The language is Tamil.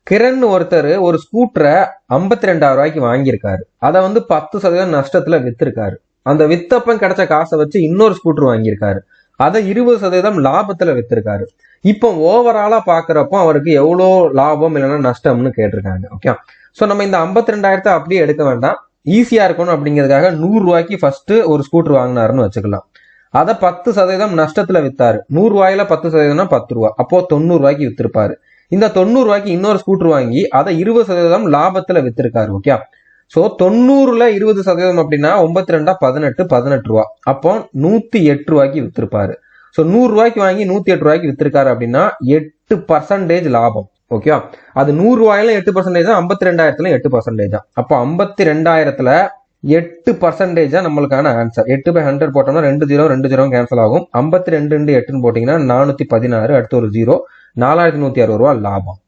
கிரண் ஒருத்தர் ஒரு ஸ்கூட்டரை 52,000 ரூபாய்க்கு வாங்கியிருக்காரு. அதை 10% நஷ்டத்துல வித்திருக்காரு. அந்த வித்தப்பம் கிடைச்ச காசை வச்சு இன்னொரு ஸ்கூட்டர் வாங்கியிருக்காரு. அதை 20% லாபத்துல வித்திருக்காரு. இப்போ ஓவராலா பாக்குறப்போ அவருக்கு எவ்வளோ லாபம் இல்லைன்னா நஷ்டம்னு கேட்டிருக்காங்க. ஓகே, ஸோ நம்ம இந்த 52,000 அப்படியே எடுக்க வேண்டாம். ஈஸியா இருக்கணும் அப்படிங்கிறதுக்காக 100 ரூபாய்க்கு ஃபர்ஸ்ட் ஒரு ஸ்கூட்டர் வாங்கினாருன்னு வச்சுக்கலாம். அதை 10% நஷ்டத்துல வித்தாரு. 100 ரூபாயில 10% 10 ரூபா, அப்போ 90 ரூபாய்க்கு வித்திருப்பாரு. இந்த 90 ரூபாய்க்கு இன்னொரு ஸ்கூட்டர் வாங்கி அதை 20% லாபத்துல வித்திருக்காரு. ஓகே, ஸோ 90ல 20% அப்படின்னா 92 18 ரூபா, அப்போ 108 ரூபாய்க்கு வித்திருப்பாரு. ஸோ 100 ரூபாய்க்கு வாங்கி 108 ரூபாய்க்கு வித்திருக்காரு அப்படின்னா 8% லாபம். ஓகே, அது 100 ரூபாயில 8%, 52,000ல 8%. அப்போ 52,000ல 8% நம்மளுக்கான ஆன்சர். 8/100 போட்டோம்னா 2 0 கேன்சல் ஆகும். 52 × 8 போட்டீங்கன்னா 416, அடுத்து ஒரு 0, 4,160 ரூபா லாபம்.